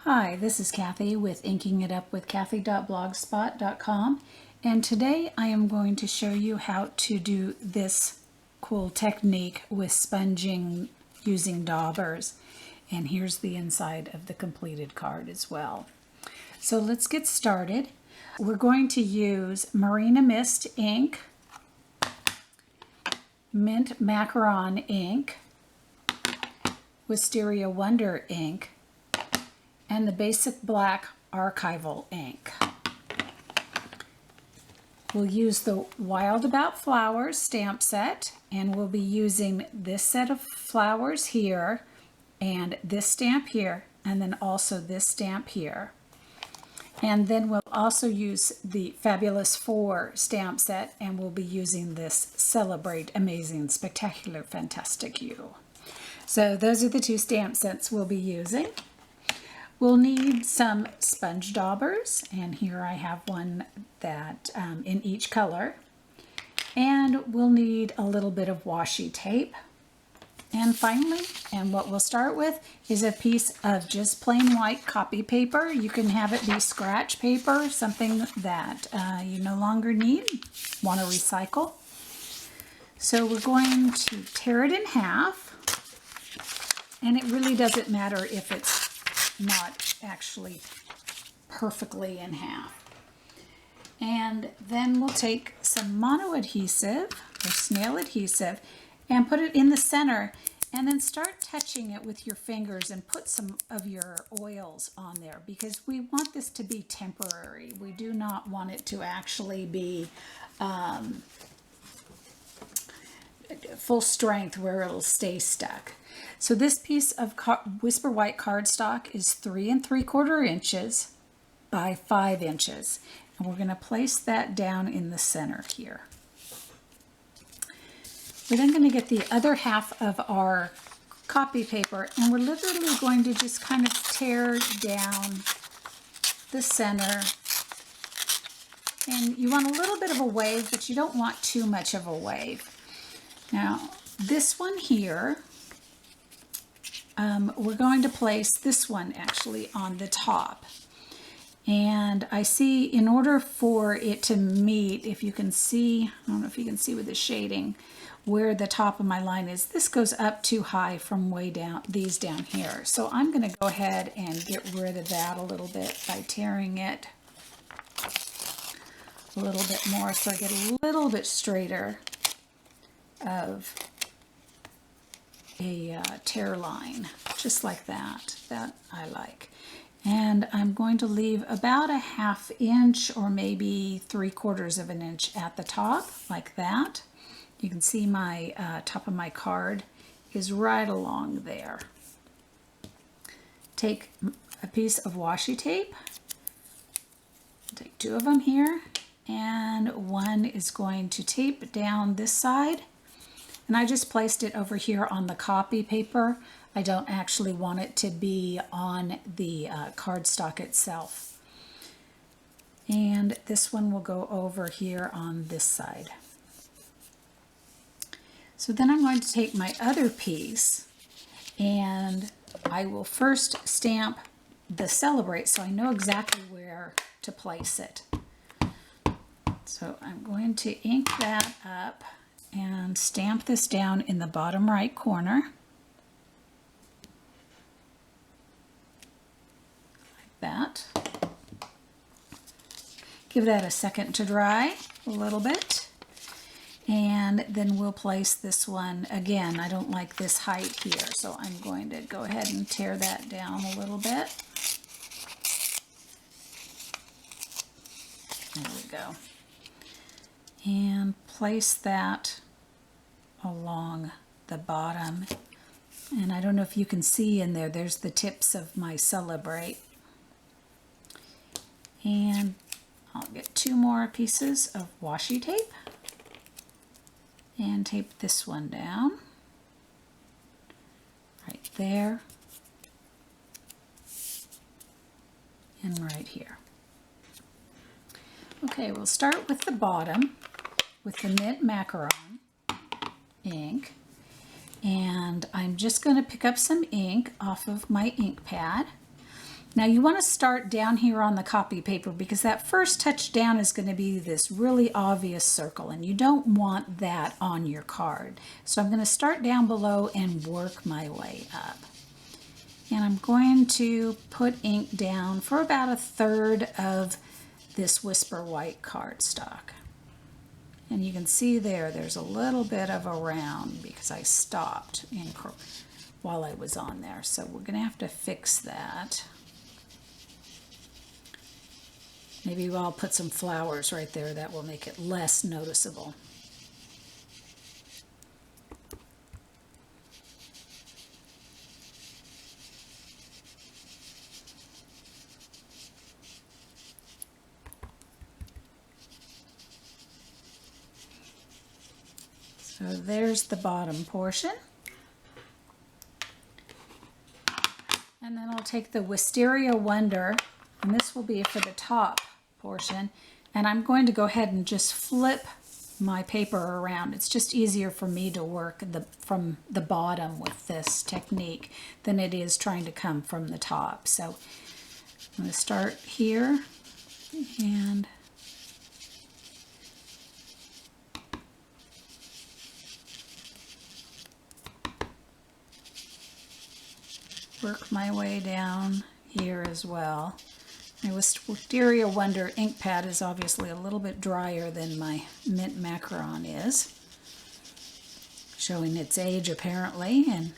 Hi, this is Kathy with Inking It Up with Kathy.blogspot.com, and today I am going to show you how to do this cool technique with sponging using daubers. And here's the inside of the completed card as well. So let's get started. We're going to use Marina Mist ink, Mint Macaron ink, Wisteria Wonder ink, and the Basic Black Archival ink. We'll use the Wild About Flowers stamp set, and we'll be using this set of flowers here, and this stamp here, and then also this stamp here. And then we'll also use the Fabulous 4 stamp set, and we'll be using this Celebrate Amazing Spectacular Fantastic You. So those are the two stamp sets we'll be using. We'll need some sponge daubers, and here I have one that in each color. And we'll need a little bit of washi tape. And finally, and what we'll start with, is a piece of just plain white copy paper. You can have it be scratch paper, something that you no longer need, want to recycle. So we're going to tear it in half, and it really doesn't matter if it's not actually perfectly in half. And then we'll take some mono adhesive or snail adhesive and put it in the center, and then start touching it with your fingers and put some of your oils on there, because we want this to be temporary. We do not want it to actually be full strength where it'll stay stuck. So this piece of Whisper White cardstock is 3 3/4 inches by 5 inches. And we're going to place that down in the center here. We're then going to get the other half of our copy paper, and we're literally going to just kind of tear down the center. And you want a little bit of a wave, but you don't want too much of a wave. Now, this one here, we're going to place this one actually on the top. And I see, in order for it to meet, if you can see, I don't know if you can see with the shading, where the top of my line is, this goes up too high from way down, these down here. So I'm going to go ahead and get rid of that a little bit by tearing it a little bit more, so I get a little bit straighter of a tear line, just like that. That I like. And I'm going to leave about a 1/2 inch or maybe 3/4 of an inch at the top, like that. You can see my top of my card is right along there. Take a piece of washi tape, take 2 of them here, and one is going to tape down this side. And I just placed it over here on the copy paper. I don't actually want it to be on the cardstock itself. And this one will go over here on this side. So then I'm going to take my other piece, and I will first stamp the Celebrate so I know exactly where to place it. So I'm going to ink that up and stamp this down in the bottom right corner, like that. Give that a second to dry a little bit, and then we'll place this one again. I don't like this height here, so I'm going to go ahead and tear that down a little bit. There we go. And place that along the bottom. And I don't know if you can see in there, there's the tips of my Celebrate. And I'll get 2 more pieces of washi tape and tape this one down right there and right here. Okay, we'll start with the bottom with the Mint Macaron ink, and I'm just going to pick up some ink off of my ink pad, Now you want to start down here on the copy paper because that first touch down is going to be this really obvious circle, and you don't want that on your card. So I'm going to start down below and work my way up. And I'm going to put ink down for about 1/3 of this Whisper White cardstock. And you can see there's a little bit of a round because I stopped while I was on there. So we're going to have to fix that. Maybe I'll put some flowers right there. That will make it less noticeable. So there's the bottom portion. And then I'll take the Wisteria Wonder, and this will be for the top portion, and I'm going to go ahead and just flip my paper around. It's just easier for me to work from the bottom with this technique than it is trying to come from the top. So I'm going to start here and work my way down here as well. My Wisteria Wonder ink pad is obviously a little bit drier than my Mint Macaron is, showing its age apparently, and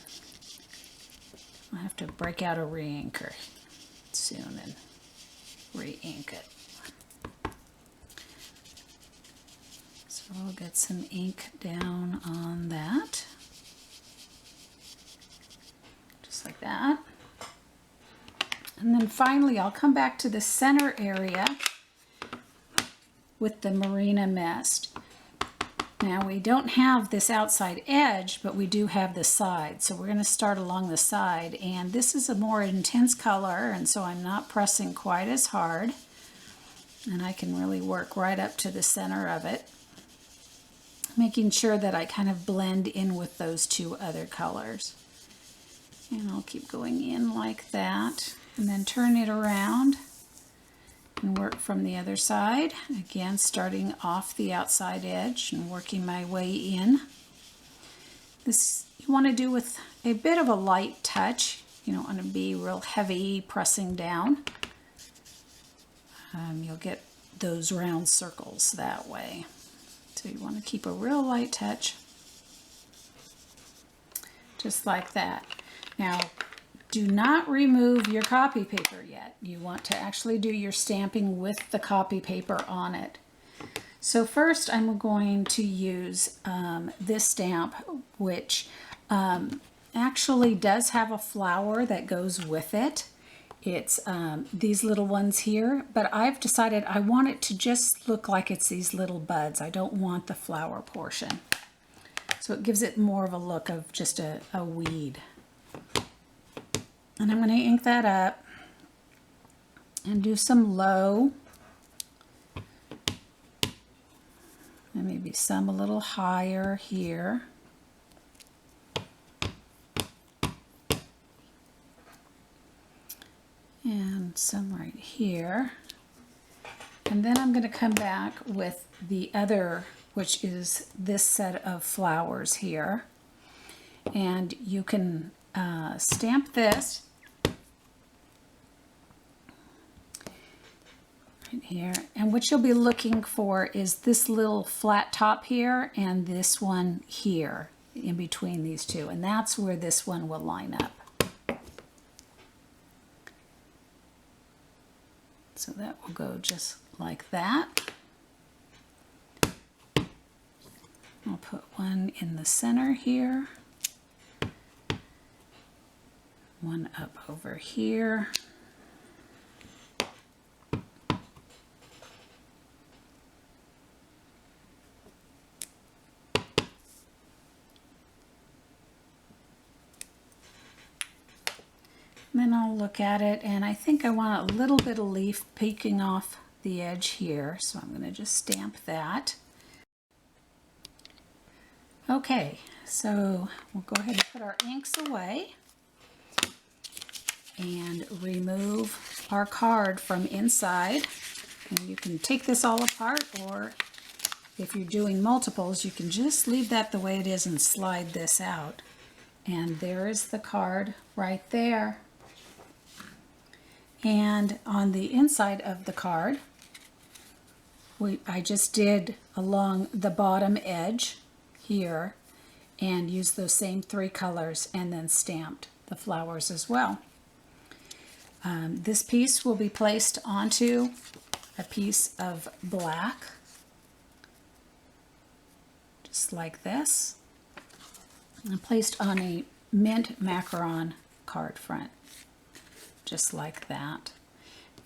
I'll have to break out a re-inker soon and re-ink it. So I'll get some ink down on that, just like that. And then finally, I'll come back to the center area with the Marina Mist. Now we don't have this outside edge, but we do have the side. So we're going to start along the side, and this is a more intense color, and so I'm not pressing quite as hard. And I can really work right up to the center of it, making sure that I kind of blend in with those two other colors. And I'll keep going in like that. And then turn it around and work from the other side. Again, starting off the outside edge and working my way in. This you want to do with a bit of a light touch. You don't want to be real heavy pressing down. You'll get those round circles that way. So you want to keep a real light touch. Just like that. Now, do not remove your copy paper yet. You want to actually do your stamping with the copy paper on it. So first I'm going to use this stamp, which actually does have a flower that goes with it. It's these little ones here, but I've decided I want it to just look like it's these little buds. I don't want the flower portion. So it gives it more of a look of just a weed. And I'm going to ink that up and do some low, and maybe some a little higher here. And some right here. And then I'm going to come back with the other, which is this set of flowers here. And you can stamp this right here, and what you'll be looking for is this little flat top here and this one here in between these two, and that's where this one will line up. So that will go just like that. I'll put one in the center here, one up over here, and then I'll look at it, and I think I want a little bit of leaf peeking off the edge here, so I'm going to just stamp that. Okay, so we'll go ahead and put our inks away. and remove our card from inside. And you can take this all apart, or if you're doing multiples, you can just leave that the way it is and slide this out. And there is the card right there. And on the inside of the card, I just did along the bottom edge here and used those same 3 colors and then stamped the flowers as well. This piece will be placed onto a piece of black, just like this, and placed on a mint macaron card front, just like that.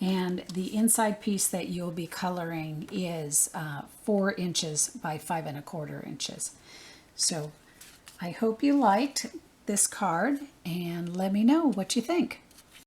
And the inside piece that you'll be coloring is 4 inches by 5 1/4 inches. So I hope you liked this card, and let me know what you think.